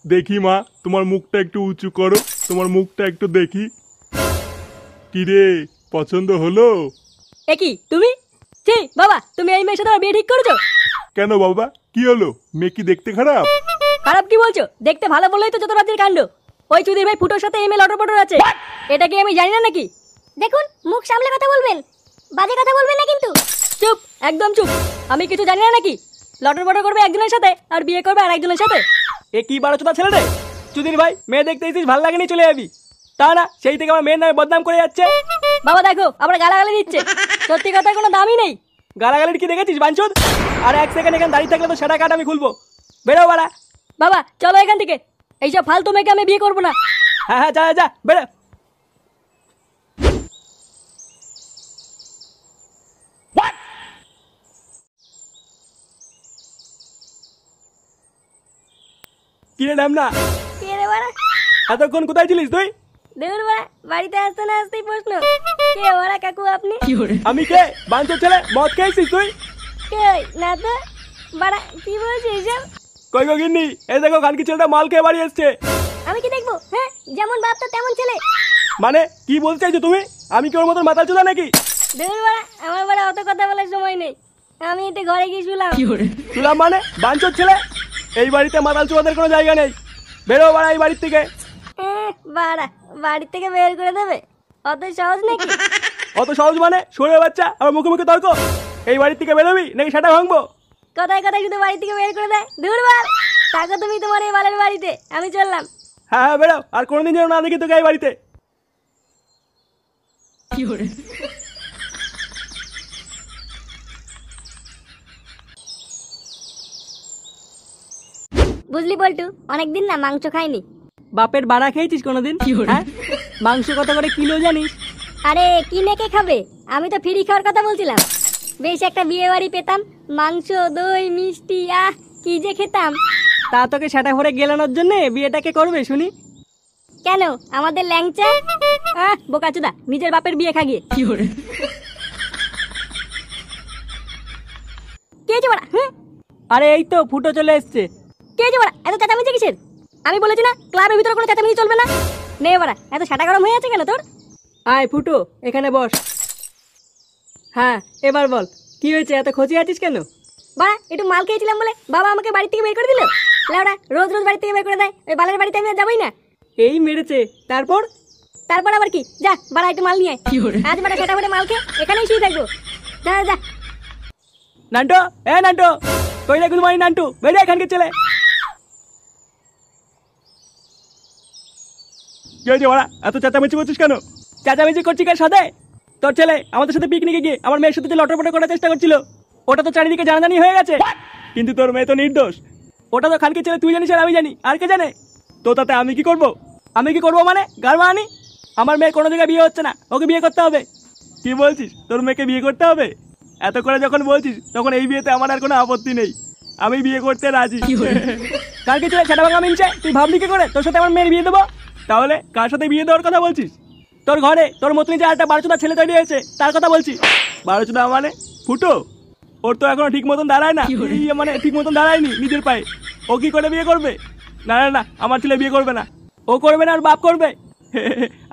দেখি মা, তোমার মুখটা একটু উঁচু করো, তোমার মুখটা একটু দেখি। কিরে, পছন্দ হলো? এ কি তুমি? ছি বাবা, তুমি এই মেয়ের সাথে আমার বিয়ে ঠিক করেছো? কেন বাবা, কি হলো? মেয়ে কি দেখতে খারাপ? খারাপ কি বলছো? দেখতে ভালো বললেই তো যত রাজ্যের কাণ্ড। ওই চুদির ভাই ফুটোর সাথে এমএল অটপটর আছে, এটা কি আমি জানি না নাকি? দেখুন, মুখ সামলে কথা বলবেন, বাজে কথা বলবেন না কিন্তু। চুপ, একদম চুপ। আমি কিছু জানি না নাকি? লটর বটর করবে একজনের সাথে আর বিয়ে করবে আর একজনের সাথে। এ কি বারোচোদা ছেলে রে! চুদির ভাই, মেয়ে দেখতে এসেছিস, ভালো লাগেনি চলে যাবি। তা না, সেই থেকে আমার মেয়ের নামে বদনাম করে যাচ্ছে। বাবা দেখো, আমরা গালাগালি দিচ্ছে, সত্যি কথার কোনো দামই নেই। গালাগালির কি দেখেছিস বাঞ্চোদ? আর এক সেকেন্ড এখানে দাঁড়িয়ে থাকলে তো সেটা কাট আমি খুলবো। বেরো বাড়া। বাবা চলো এখান থেকে, এইসব ফালতু মেয়েকে আমি বিয়ে করবো না। হ্যাঁ হ্যাঁ, যা যা, বেরো। কিরে নামনা, কে রে বাড়া? এতক্ষণ কোথায় ছিলিস তুই? দেউর বাড়া, বাড়িতে আসতে না আসতেই প্রশ্ন, কে বাড়া কাকু আপনি? আমি কে? বাঞ্চোদ ছেলে, মদ খেয়েছিস তুই? কে? না তো বাড়া, কি বলছিস এসব? কই গো গিন্নি, এই দেখো খানকি ছেলেটা মাল খেয়ে বাড়ি এসছে। আমি কি দেখবো? হ্যাঁ, যেমন বাপ তো তেমন ছেলে। মানে কি বলতে চাইছো তুমি? আমি কি ওর মতন মাতাল চোদা নাকি? দেউর বাড়া, আমার বাড়া অত কথা বলার সময় নেই, আমি একটু ঘরে গিয়ে শুলাম। শুনলাম মানে? বাঞ্চোদ ছেলে, এই বাড়িতে মাতাল চোদাদের কোনো জায়গা নেই। বেরো বাড়া এই বাড়ির থেকে। বাড়া, বাড়ি থেকে বের করে দেবে? অত সহজ নাকি? অত সহজ মানে? সরে বাচ্চা, আমার মুখে মুখে তর্ক। এই বাড়ির থেকে বেরোবি নাকি সেটা ভাঙবো? কথায় কথায় শুধু বাড়ি থেকে বের করে দেয়। দূর বাল, থাকো তুমি তোমার এই বালের বাড়িতে, আমি চললাম। হ্যাঁ হ্যাঁ, বেরো, আর কোনোদিন যেন না দেখি তোকে এই বাড়িতে। বুঝলি বল্টু, অনেকদিন না মাংস খাইনি। বাপের বাড়া খেয়েছিস কোনোদিন? হ্যাঁ, মাংস কত করে কিলো জানিস? আরে কিনে কে খাবে? আমি তো ফ্রি খাওয়ার কথা বলছিলাম। বেশ একটা বিয়ে বাড়ি পেতাম, মাংস দই মিষ্টি, আহ কি যে খেতাম। তা তোকে সেটা ভরে গেলানোর জন্য বিয়েটাকে করবে শুনি? কেন, আমাদের ল্যাংচা? বোকাচোদা, নিজের বাপের বিয়ে খাগিয়ে। কে যে বড়া? আরে এই তো ফুটো চলে এসছে। কে যে বড়া? এত চেঁচামেচি কিসের? আমি বলেছি না ক্লাবের ভিতরে কোনো চেঁচামেচি চলবে না। নে বড়া, এত সাটা গরম হয়ে আছে কেন তোর? আয় ফুটো, এখানে বস। হ্যাঁ এবার বল, কি হয়েছে, এত খোঁজে আছিস কেন? বাড়া, একটু মাল খেয়েছিলাম বলে বাবা আমাকে বাড়ি থেকে বের করে দিল। লাউড়া, রোজ রোজ বাড়ি থেকে বের করে দেয়, ওই বালের বাড়িতে আমি আর যাবোই না। এই মেরেছে, তারপর? তারপর আবার কি? যা বাড়া, একটু মাল নিয়ে আয়। আজ বাড়া সেটা বলে মাল খেয়ে এখানেই শুয়ে থাকবো। যা যা। নান্টু, এ নান্টু, কই রে গুদমানি নান্টু, বেরিয়ে এখানকে ছেলে। কি হয়েছে ওরা, এত চেঁচামেচি করছিস কেন? চেঁচামেচি করছি কার সাথে? তোর ছেলে আমাদের সাথে পিকনিকে গিয়ে আমার মেয়ের সাথে যে লটরপটর করার চেষ্টা করছিল, ওটা তো চারিদিকে জানাজানি হয়ে গেছে। কিন্তু তোর মেয়ে তো নির্দোষ। ওটা তো খানকে ছেলে, তুই জানিস আর আমি জানি, আর কে জানে? তো তাতে আমি কি করব? আমি কি করব মানে গারমা আনি? আমার মেয়ের কোনো জায়গায় বিয়ে হচ্ছে না, ওকে বিয়ে করতে হবে। কি বলছিস, তোর মেয়েকে বিয়ে করতে হবে? এত করে যখন বলছিস তখন এই বিয়েতে আমার আর কোনো আপত্তি নেই, আমি বিয়ে করতে রাজি। কালকে ছেলে সেটা ভাঙা মিনছে, তুই ভাবলি কি করে তোর সাথে আমার মেয়ের বিয়ে দেবো? তাহলে কার সাথে বিয়ে দেওয়ার কথা বলছিস? তোর ঘরে তোর মতনই যে একটা বারোচোদা ছেলে তৈরি হয়েছে তার কথা বলছি। বারোচোদা মানে? ফুটো, ওর তো এখনো ঠিক মতন দাঁড়ায় না, মানে ঠিক মতন দাঁড়ায়নি নিজের পায়ে। ও কি করে বিয়ে করবে? না না না, আমার ছেলে বিয়ে করবে না। ও করবে না, আর বাপ করবে।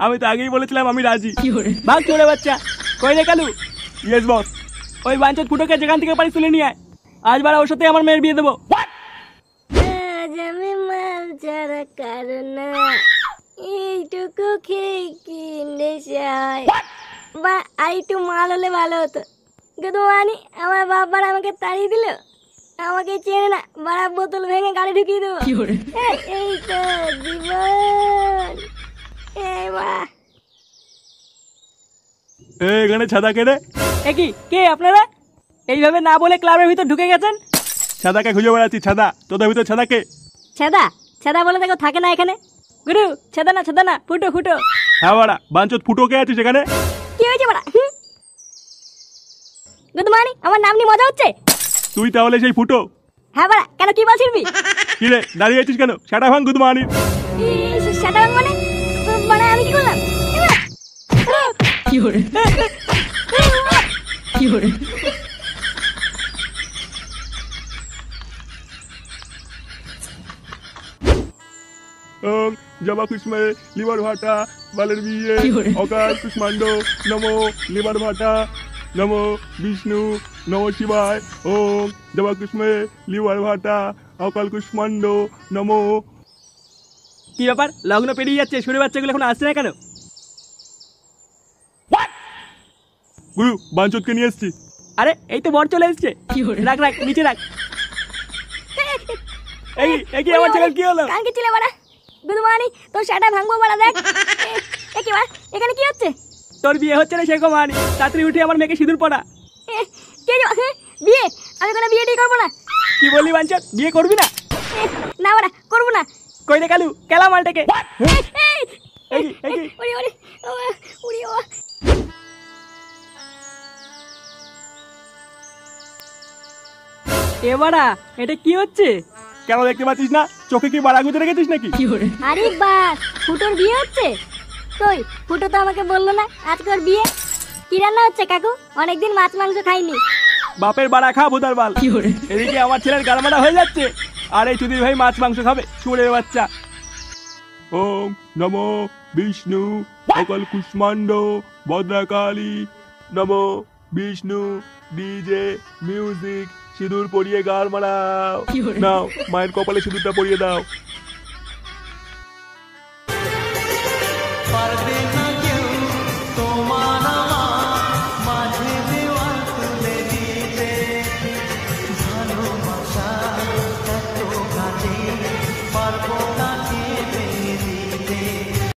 আমি তো আগেই বলেছিলাম আমি রাজি। ভাগ চলে বাচ্চা। কই রে কালু? Yes boss. ওই বাঞ্চত ফুটোকে যেখান থেকে পারিস তুলে নিয়ে আয়, আজ বারা ওর সাথে আমার মেয়ের বিয়ে দেবো। আজ আমি মাল ছাড়া কারো না, এইটুকু খেয়ে কি নেশায়। বা আর একটু মাল হলে ভালো হতো। গুদমানি, আমার বাবার আমাকে তাড়িয়ে দিল, আমাকে চেনে না, বাড়া বোতল ভেঙে গাড়ি ঢুকিয়ে দেবো। এই তো জীবন। এই বাড়া, এখানে ছাদা কে রে? এ কি, কে আপনারা? এইভাবে না বলে ক্লাবের ভিতর ঢুকে গেছেন। ছাদাকে খুঁজে বেড়াচ্ছি। ছাদা, তোদের ভিতর ছাদাকে? ছেদা? ছেদা বলে দেখো থাকে না এখানে। গুরু, ছেদা না, ফুটো ফুটো। হ্যাঁ বাড়া, বাঞ্চত ফুটোকে আছিস এখানে? কি হয়েছে বাড়া? গুদমানি, আমার নাম নিয়ে মজা হচ্ছে? তুই তাহলে সেই ফুটো? হ্যাঁ বাড়া, কেন কি বলছিস? কি রে, দাঁড়িয়ে আছিস কেন? সেটা ভাঙ গুদমানি। সেটা মানে? মানে আমি কি করলাম? কি করে কি করে? ওং জবা কুষ্মে লিভার ভাটা বালের বিয়ে অকাল কুষ্মাণ্ড নমো লিভার ভাটা নমো বিষ্ণু নমো শিবায় ওং জবা কুষ্মে লিভার ভাটা অকাল কুষ্মাণ্ড নমো। কি ব্যাপার, লগ্ন পেরিয়ে যাচ্ছে, শুনে বাচ্চাগুলো এখন আসছে না কেন? গুরু বাঞ্চতকে নিয়ে এসছি। আরে এই তো বর চলে এসছে। রাখ রাখ, নিচে রাখ। এই কি আমার ছেলের কি হলো? কালকে ছিলে বাড়া গুদমানি তোর শাটা ভাঙবো বাড়া দেখ। এ কি বাড়া এখানে কি হচ্ছে? তোর বিয়ে হচ্ছে না সেরকম আনি, তাড়াতাড়ি উঠে আমার মেয়েকে সিঁদুর পড়া। কে বিয়ে? আমি কোনো বিয়ে করি করবো না। কি বললি বাঞ্চত, বিয়ে করবি না? না বাড়া করবো না। কই রে কালু, কেলা মালটাকে। ওরে ওরে ওরে ও এবারা এটা কি হচ্ছে? কেন দেখতে পাচ্ছিস না? চোখে কি বাড়া গুঁজে রেখেছিস নাকি? আরে বাস ফুটোর বিয়ে হচ্ছে। কই ফুটো তো আমাকে বললো না আজকে ওর বিয়ে। কি রান্না হচ্ছে কাকু? অনেকদিন মাছ মাংস খাইনি। বাপের বাড়া খা ভোদার বাল। এদিকে আমার ছেলের গালমারা হয়ে যাচ্ছে, আর এই চুদির ভাই মাছ মাংস খাবে, শুয়োরের বাচ্চা। ওং নমো বিষ্ণু অকাল কুষ্মাণ্ড ভদ্রাকালী নমো বিষ্ণু ডিজে মিউজিক সিঁদুর পরিয়ে গাল মারাও। নাও মায়ের কপালে সিঁদুরটা পরিয়ে দাও।